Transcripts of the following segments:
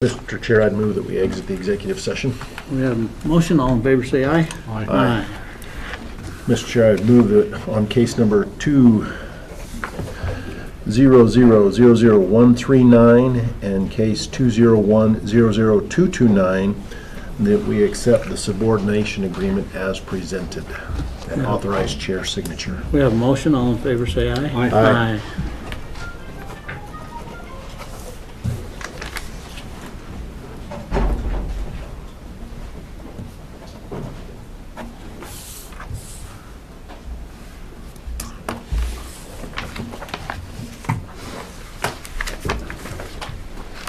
Mr. Chair, I'd move that we exit the executive session. We have a motion. All in favor say aye. Aye. Mr. Chair, I'd move that on case number 2000139 and case 201-00229 that we accept the subordination agreement as presented and authorize chair signature. We have a motion. All in favor say aye. Aye.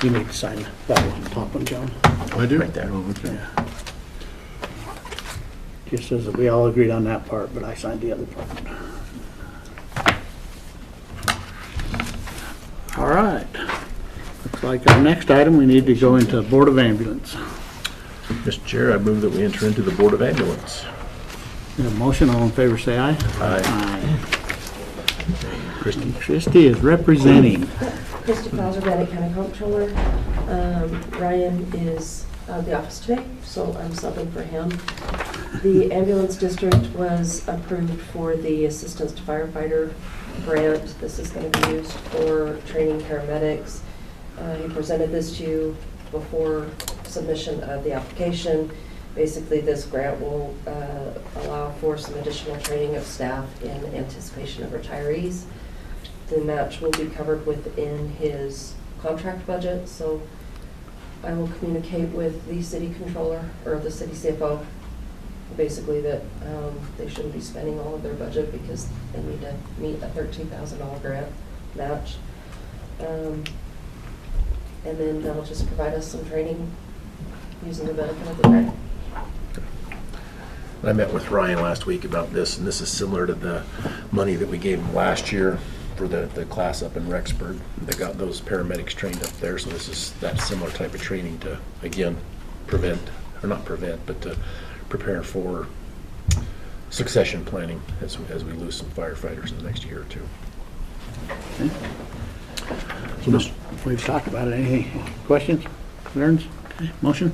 You need to sign that one, top one, John. I do. Right there. Yeah. Just says that we all agreed on that part, but I signed the other part. All right. Looks like our next item, we need to go into Board of Ambulance. Mr. Chair, I move that we enter into the Board of Ambulance. We have a motion. All in favor say aye. Aye. Christie is representing. Mr. Clauser, Bannock County Comptroller. Ryan is out of the office today, so I'm subbing for him. The ambulance district was approved for the assistance to firefighter grant. This is going to be used for training paramedics. He presented this to you before submission of the application. Basically, this grant will allow for some additional training of staff in anticipation of retirees. The match will be covered within his contract budget, so I will communicate with the city controller or the city CFO, basically that they shouldn't be spending all of their budget because they need to meet a $13,000 grant match. And then they'll just provide us some training using the benefit of the grant. I met with Ryan last week about this, and this is similar to the money that we gave him last year for the class up in Rexburg. They got those paramedics trained up there, so this is that similar type of training to, again, prevent, or not prevent, but to prepare for succession planning as we lose some firefighters in the next year or two. Okay. So we've talked about it. Any questions, concerns? Okay. Motion?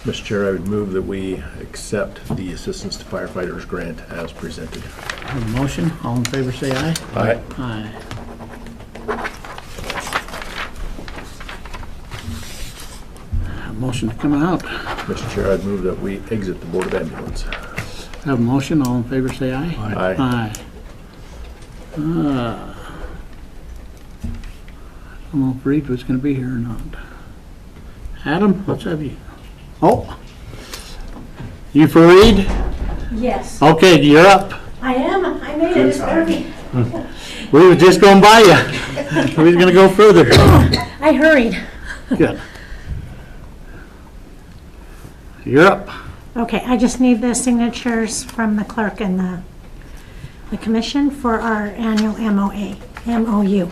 Mr. Chair, I would move that we accept the Assistance to Firefighters Grant as presented. Have a motion. All in favor say aye. Aye. Aye. A motion to come out. Mr. Chair, I'd move that we exit the Board of Ambulance. Have a motion. All in favor say aye. Aye. Aye. I don't know if Reed was going to be here or not. Adam, let's have you. Oh, you for Reed? Yes, Okay, you're up. I am. I made it. It's early. We were just going by you. We was going to go further. I hurried. Good. You're up. Okay, I just need the signatures from the clerk and the commission for our annual MOU.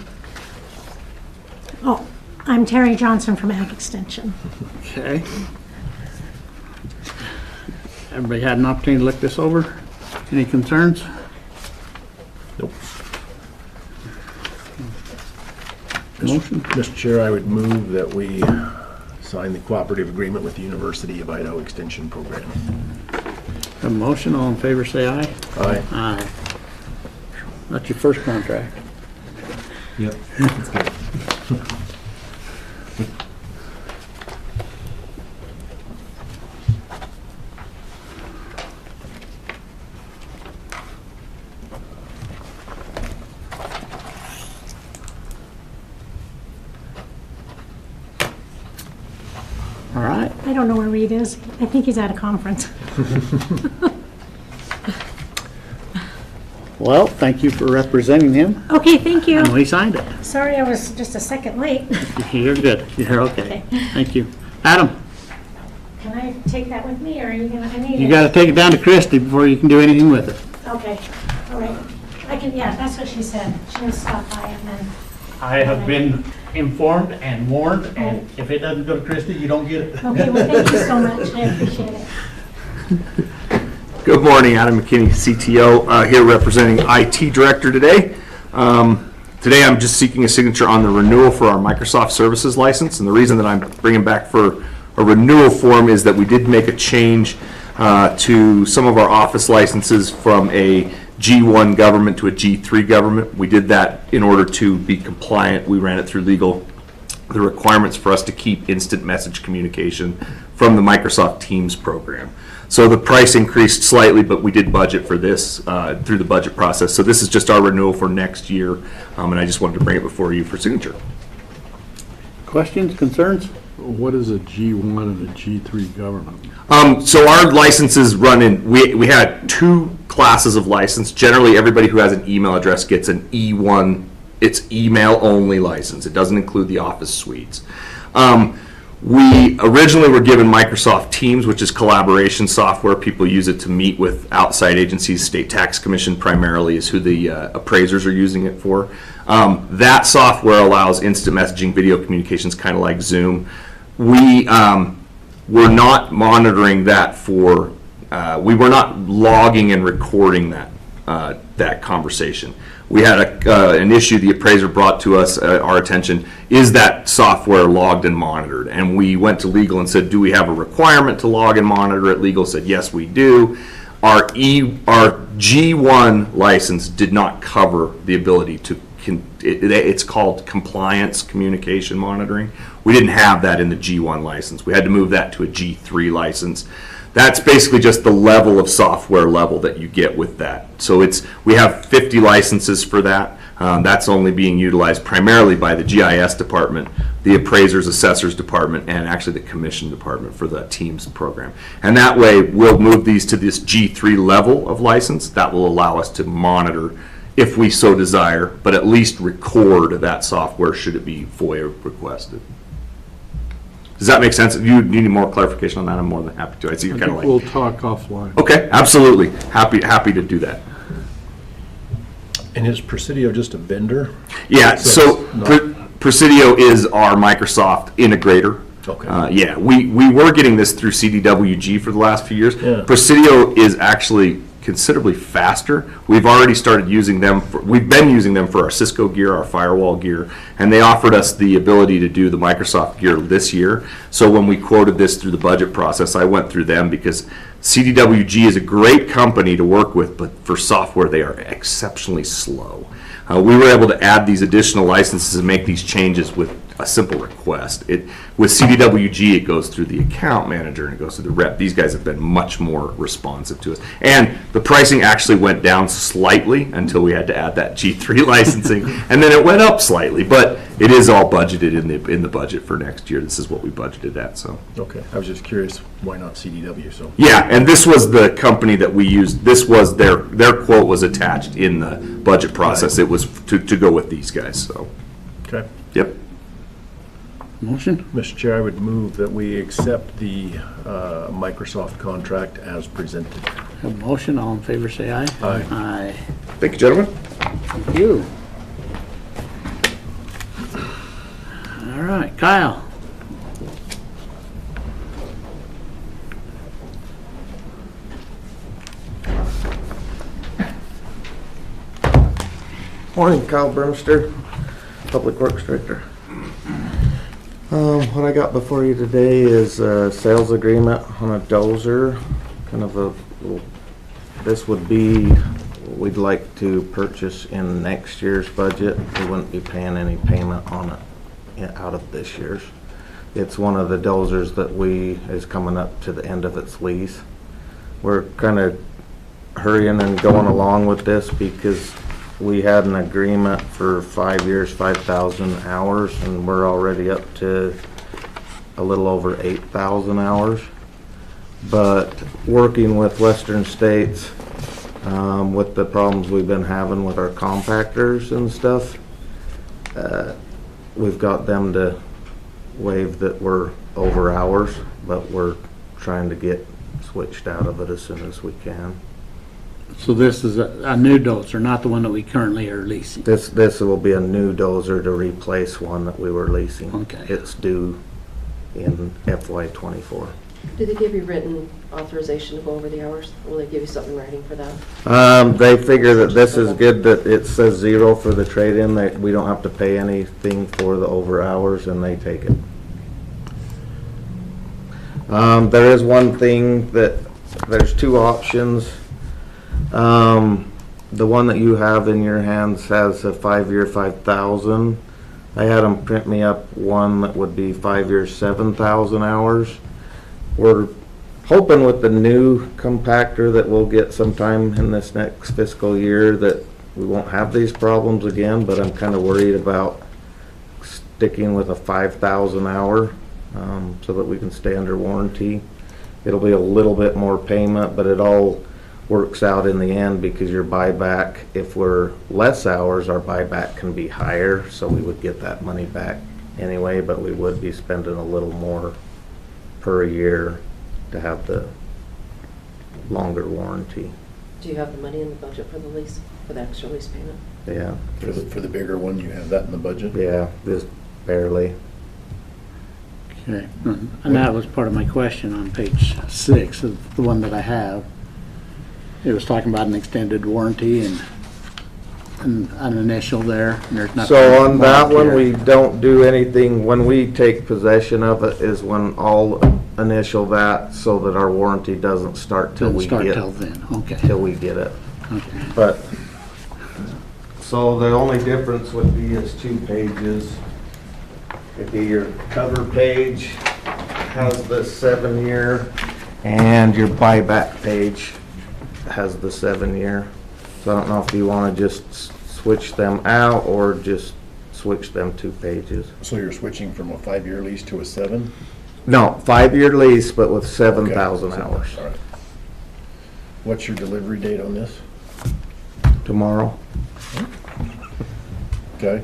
Oh, I'm Terry Johnson from Ag Extension. Okay. Everybody had an opportunity to look this over? Any concerns? Nope. Motion? Mr. Chair, I would move that we sign the cooperative agreement with the University of Idaho Extension Program. A motion, all in favor say aye. Aye. Aye. That's your first contract. Yep, that's good. All right. I don't know where Reed is. I think he's at a conference. Well, thank you for representing him. Okay, thank you. And we signed it. Sorry I was just a second late. You're good. You're okay. Thank you. Adam, Can I take that with me, or are you gonna, I need it? you got to take it down to Christie before you can do anything with it. Okay, all right. I can, yeah, that's what she said. She'll stop by and then, I have been informed and warned, and if it doesn't go to Christie, you don't get it. okay, well, thank you so much. I appreciate it. Good morning, Adam McKinney, CTO, here representing IT Director today. Today, I'm just seeking a signature on the renewal for our Microsoft Services license, and the reason that I'm bringing back for a renewal form is that we did make a change to some of our Office licenses from a G1 government to a G3 government. We did that in order to be compliant. We ran it through legal. The requirements for us to keep instant message communication from the Microsoft Teams program. So the price increased slightly, but we did budget for this through the budget process. So this is just our renewal for next year, and I just wanted to bring it before you for signature. Questions, concerns? What is a G1 and a G3 government? So our licenses run in, we had 2 classes of license. Generally, everybody who has an email address gets an E1. It's email only license. It doesn't include the Office suites. We originally were given Microsoft Teams, which is collaboration software. People use it to meet with outside agencies. State Tax Commission primarily is who the appraisers are using it for. That software allows instant messaging, video communications, kind of like Zoom. We were not monitoring that for, we were not logging and recording that conversation. We had an issue the appraiser brought to us, our attention, is that software logged and monitored? And we went to legal and said, do we have a requirement to log and monitor it? Legal said, yes, we do. Our G1 license did not cover the ability to, it's called compliance communication monitoring. We didn't have that in the G1 license. We had to move that to a G3 license. That's basically just the level of software level that you get with that. So we have 50 licenses for that. That's only being utilized primarily by the GIS department, the appraisers, assessors department, and actually the commission department for the Teams program. And that way, we'll move these to this G3 level of license. That will allow us to monitor if we so desire, but at least record that software should it be FOIA requested. Does that make sense? If you need more clarification on that, I'm more than happy to. I see you're kind of like... We'll talk offline. Okay, absolutely. Happy to do that. And is Presidio just a vendor? Yeah, so it's not- Presidio is our Microsoft integrator. Okay. Yeah, we were getting this through CDWG for the last few years. Yeah. Presidio is actually considerably faster. We've already started using them. We've been using them for our Cisco gear, our firewall gear, and they offered us the ability to do the Microsoft gear this year. So when we quoted this through the budget process, I went through them because CDWG is a great company to work with, but for software they are exceptionally slow. We were able to add these additional licenses and make these changes with a simple request. With CDWG, it goes through the account manager and it goes through the rep. These guys have been much more responsive to us. And the pricing actually went down slightly until we had to add that G3 licensing, and then it went up slightly. But it is all budgeted in the budget for next year. This is what we budgeted at. So. Okay, I was just curious, why not CDW, so. Yeah, and this was the company that we used. This was their quote was attached in the budget process. It was to go with these guys, so. Okay. Yep. Motion? Mr. Chair, I would move that we accept the Microsoft contract as presented. Have a motion, all in favor say aye. Aye. Aye. Thank you, gentlemen. Thank you. All right, Kyle. Morning, Kyle Brewster, Public Works Director. What I got before you today is a sales agreement on a dozer, kind of a, this would be, we'd like to purchase in next year's budget. We wouldn't be paying any payment on it out of this year's. It's one of the dozers that is coming up to the end of its lease. We're kind of hurrying and going along with this because we had an agreement for 5 years, 5,000 hours, and we're already up to a little over 8,000 hours. But working with Western States, with the problems we've been having with our compactors and stuff, we've got them to waive that we're over hours, but we're trying to get switched out of it as soon as we can. So this is a new dozer, not the one that we currently are leasing. This will be a new dozer to replace one that we were leasing. Okay. It's due in FY '24. Do they give you written authorization to go over the hours? Will they give you something in writing for that? They figure that this is good, that it says 0 for the trade-in, that we don't have to pay anything for the over hours, and they take it. There is one thing that, there's two options. The one that you have in your hands has a 5-year 5,000. I had them print me up one that would be 5 years 7,000 hours. We're hoping with the new compactor that we'll get sometime in this next fiscal year that we won't have these problems again, but I'm kind of worried about sticking with a 5,000 hour so that we can stay under warranty. It'll be a little bit more payment, but it all works out in the end because your buyback, if we're less hours, our buyback can be higher, so we would get that money back anyway, but we would be spending a little more per year to have the longer warranty. Do you have the money in the budget for the lease, for the extra lease payment? Yeah, For the bigger one, you have that in the budget? yeah, just barely. Okay, and that was part of my question on page 6 of the one that I have. It was talking about an extended warranty and an initial there, and there's nothing. So on that marked one, here. we don't do anything, when we take possession of it is when I'll initial that so that our warranty doesn't start till Doesn't we start get, till then, okay. till we get it. Okay. But, so the only difference would be is 2 pages. It'd be your cover page has the 7-year and your buyback page has the 7-year. So I don't know if you want to just switch them out or just switch them 2 pages. So you're switching from a 5-year lease to a 7? No, 5-year lease, but with 7,000 Okay. hours. All right. What's your delivery date on this? Tomorrow. Okay.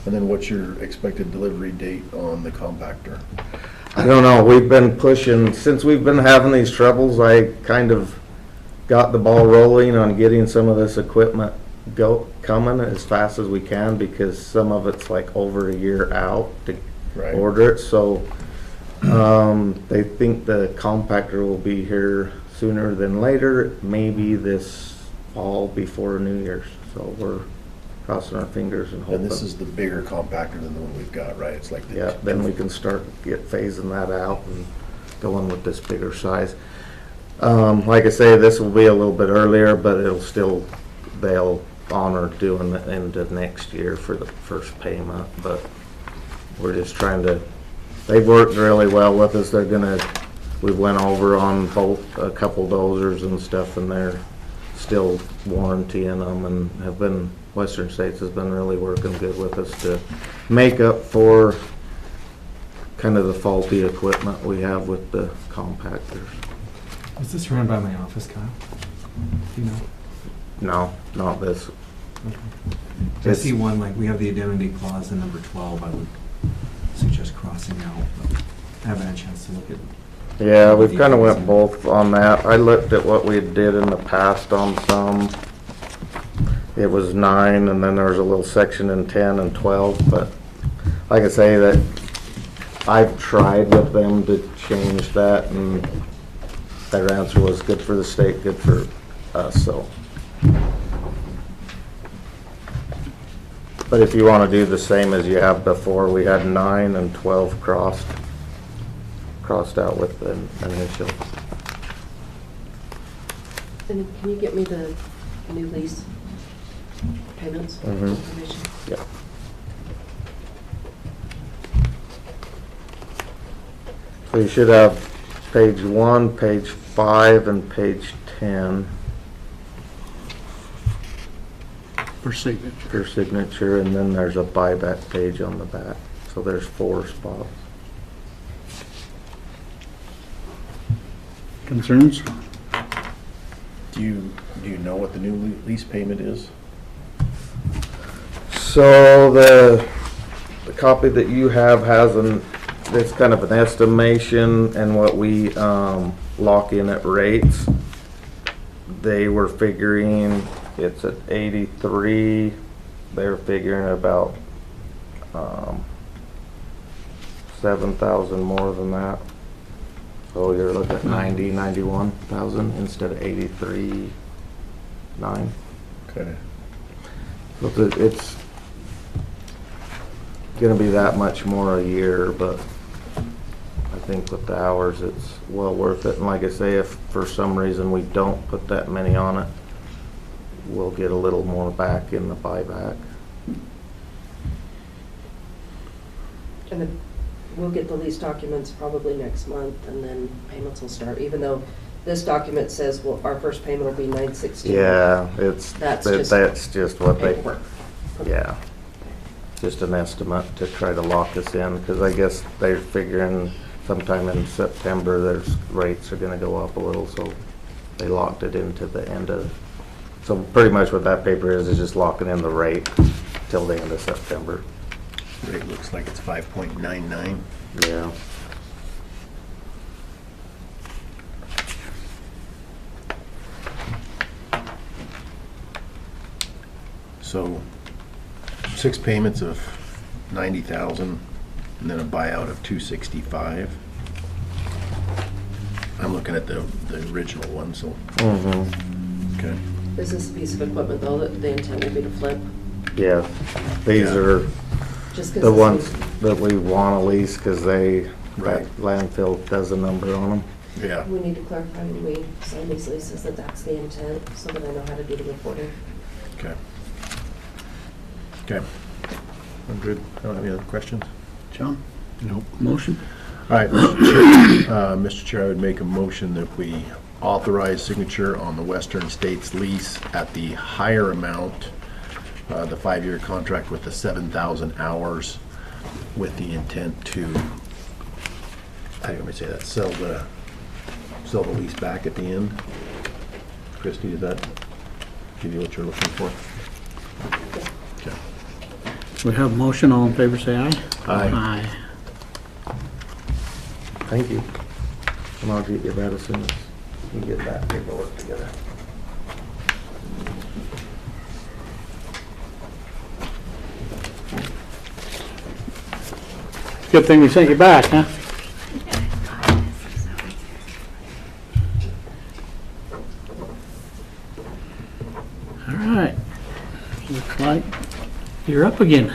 And then what's your expected delivery date on the compactor? I don't know, we've been pushing, since we've been having these troubles, I kind of got the ball rolling on getting some of this equipment coming as fast as we can, because some of it's like over a year out to Right. order it, so they think the compactor will be here sooner than later, maybe this fall before New Year's, so we're crossing our fingers and hoping. And this is the bigger compactor than the one we've got, right? It's like the. Yeah, then we can start phasing that out and going with this bigger size. Like I say, this will be a little bit earlier, but it'll still, they'll honor doing the end of next year for the first payment, but we're just trying to, they've worked really well with us. They're gonna, we went over on both, a couple dozers and stuff, and they're still warrantying them and have been, Western States has been really working good with us to make up for kind of the faulty equipment we have with the compactors. Was this run by my office, Kyle? Do you know? No, not this. Okay. I see one, like, we have the indemnity clause in number 12, I would suggest crossing out, but I haven't had a chance to look at. Yeah, we've kind of went both on that. I looked at what we did in the past on some. It was 9, and then there was a little section in 10 and 12, but like I say, that I've tried with them to change that, and their answer was good for the state, good for us, so. But if you want to do the same as you have before, we had 9 and 12 crossed out with the initial. And can you get me the new lease payments Mhm. information? Yeah. So you should have page 1, page 5, and page 10 For signature. for signature, and then there's a buyback page on the back. So there's 4 spots. Concerns? Do you know what the new lease payment is? So the copy that you have has it's kind of an estimation and what we lock in at rates. They were figuring it's at 83. They're figuring about 7,000 more than that. So you're looking at 91,000 instead of 83,900. Okay. It's gonna be that much more a year, but I think with the hours, it's well worth it. And like I say, if for some reason we don't put that many on it, we'll get a little more back in the buyback. And then we'll get the lease documents probably next month, and then payments will start, even though this document says, well, our first payment will be 9/16. Yeah, That's that's just what they, Paperwork. yeah. Just an estimate to try to lock us in, because I guess they're figuring sometime in September, their rates are gonna go up a little, so they locked it into the end of, so pretty much what that paper is just locking in the rate till the end of September. Rate looks like it's 5.99. Yeah. So 6 payments of 90,000 and then a buyout of 265. I'm looking at the original one, so, Mm-hmm. okay. Is this a piece of equipment, though, that the intent will be to flip? Yeah, these Yeah. are Just 'cause the this ones is- that we wanna lease, cause that Right. landfill does a number on them. Yeah, We need to clarify when we sign these leases that that's the intent, so that I know how to do the reporting. okay. Okay. I'm good. I don't have any other questions. John, Nope. motion? All right, Mr. Chair, I would make a motion that we authorize signature on the Western States lease at the higher amount, the 5-year contract with the 7,000 hours, with the intent to, how do you want me to say that, sell the lease back at the end. Christie, does that give you what you're looking for? Okay. We have a motion, all in favor, say aye. Aye. Aye. Thank you. And I'll get you that as soon as you get that paperwork together. Good thing we sent you back, huh? All right. Looks like you're up again.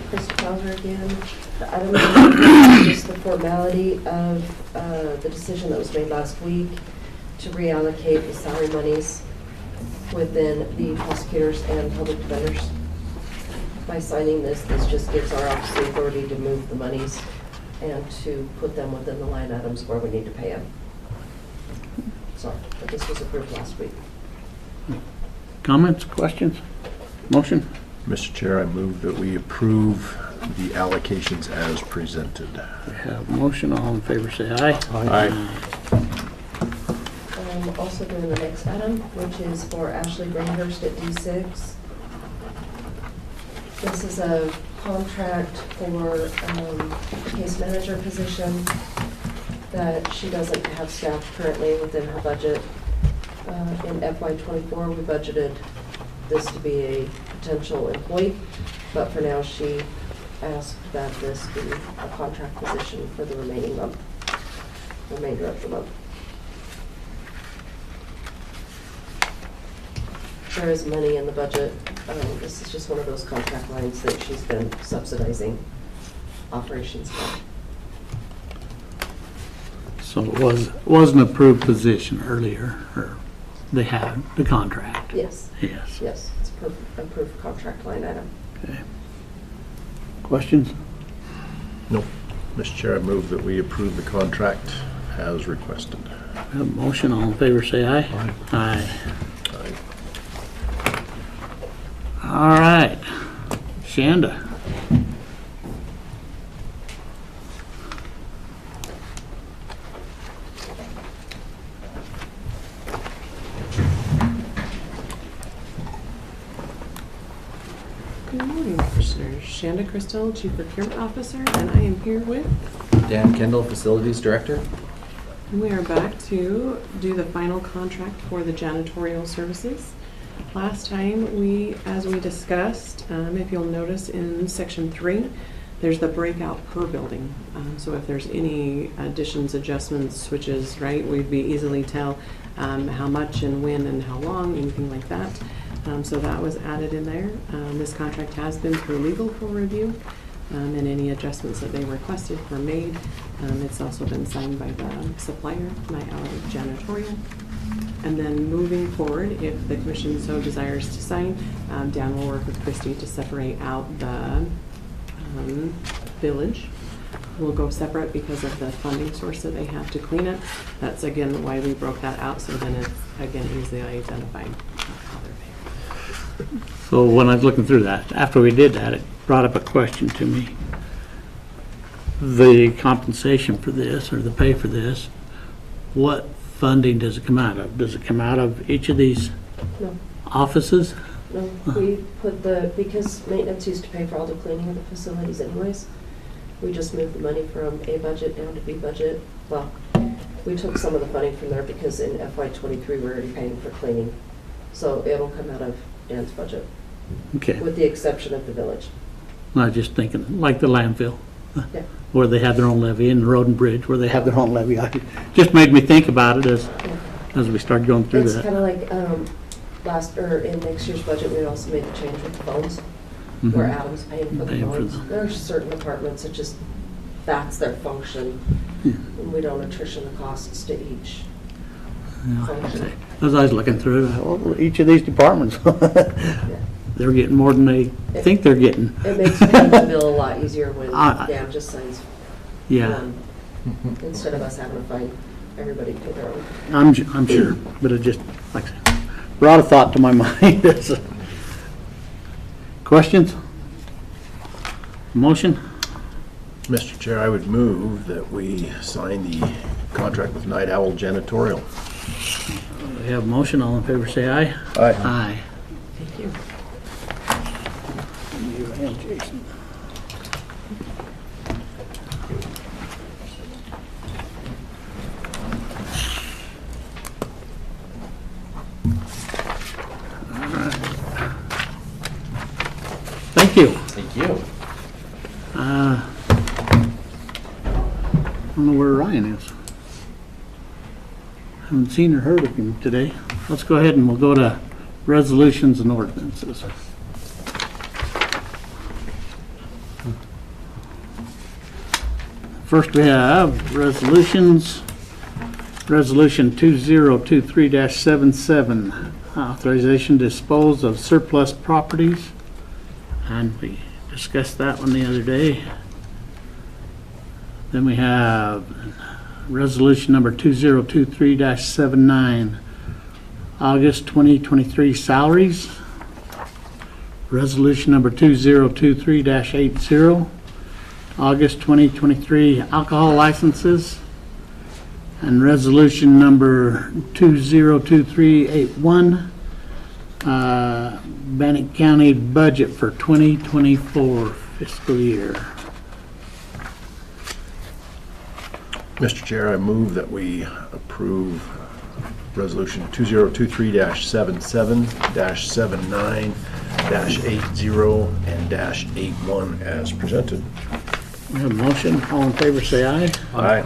Chris Bowser again. The item is just the formality of the decision that was made last week to reallocate the salary monies within the prosecutors and public defenders. By signing this, this just gives our office the authority to move the monies and to put them within the line items where we need to pay them. So, but this was approved last week. Comments, questions? Motion? Mr. Chair, I move that we approve the allocations as presented. We have a motion, all in favor, say aye. Aye. I'm also doing the next item, which is for Ashley Bringhurst at D6. This is a contract for a case manager position that she doesn't have staff currently within her budget. In FY24, we budgeted this to be a potential employee, but for now, she asked that this be a contract position for the remainder of the month. There is money in the budget. This is just one of those contract lines that she's been subsidizing operations for. So it was an approved position earlier, or they had the contract? Yes, Yes. yes, it's approved contract line item. Okay. Questions? Nope. Mr. Chair, I move that we approve the contract as requested. We have a motion, all in favor, say aye. Aye. Aye. Aye. All right. Shanda. Good morning, Commissioners. Shanda Crystal, Chief Procurement Officer, and I am here with, Dan Kendall, Facilities Director. and we are back to do the final contract for the janitorial services. Last time, as we discussed, if you'll notice in section 3, there's the breakout per building. So if there's any additions, adjustments, switches, right, we'd be easily tell how much and when and how long, anything like that. So that was added in there. This contract has been through legal for review, and any adjustments that they requested were made. It's also been signed by the supplier, my janitorial. And then moving forward, if the commission so desires to sign, Dan will work with Christie to separate out the village. Will go separate because of the funding source that they have to clean it. That's again why we broke that out, so then it's again easily identified how they're paid. So when I was looking through that, after we did that, it brought up a question to me. The compensation for this, or the pay for this, what funding does it come out of? Does it come out of each of these No, offices? no, we put because maintenance used to pay for all the cleaning of the facilities anyways, we just moved the money from A budget down to B budget. Well, we took some of the funding from there because in FY23 we're already paying for cleaning. So it'll come out of Dan's budget, Okay, with the exception of the village. I was just thinking, like the landfill, Yeah. where they have their own levy, and the road and bridge, where they have their own levy. Just made me think about it as we started going through It's that. kind of like in next year's budget, we also made a change with the phones, Mhm. where Adam's paying for the Paying for phones. them. There are certain departments that just, that's their function, and we don't attrition the costs to each function. As I was looking through it, well, each of these departments, they're getting more than they think they're getting. It makes paying the bill a lot easier when I- Dan just signs Yeah, one, instead of us having to find everybody to their own. I'm sure, but it just, like I said, brought a thought to my mind. Questions? Motion? Mr. Chair, I would move that we sign the contract with Night Owl Janitorial. We have a motion, all in favor say aye. Aye. Aye. Thank you. You and Jason. Thank you. Thank you. I don't know where Ryan is. Haven't seen or heard of him today. Let's go ahead and we'll go to resolutions and ordinances. First we have resolutions. Resolution 2023-77, authorization to dispose of surplus properties. And we discussed that one the other day. Then we have resolution number 2023-79, August 2023 salaries. Resolution number 2023-80, August 2023 alcohol licenses. And resolution number 2023-81, Bannock County budget for 2024 fiscal year. Mr. Chair, I move that we approve Resolution 2023-77, -79, -80, and -81 as presented. We have a motion. All in favor, say aye. Aye.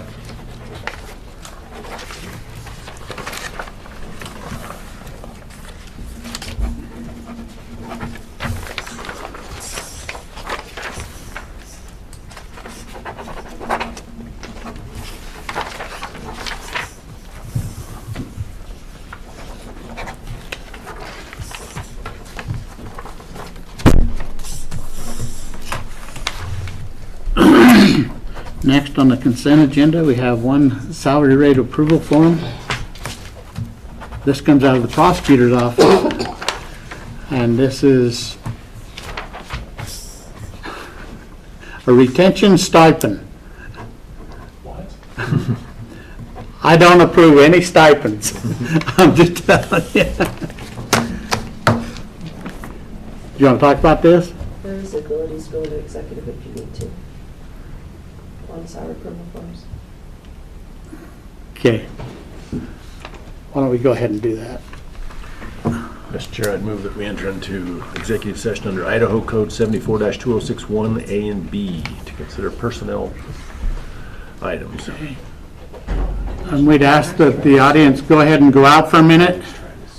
Next on the consent agenda, we have one salary rate approval form. This comes out of the prosecutor's office. And this is a retention stipend. What? I don't approve any stipends. I'm just telling you. Do you want to talk about this? There is abilities to go into executive if you need to, on salary approval forms. Okay. Why don't we go ahead and do that? Mr. Chair, I'd move that we enter into executive session under Idaho Code 74-2061 A and B to consider personnel items. And we'd ask that the audience go ahead and go out for a minute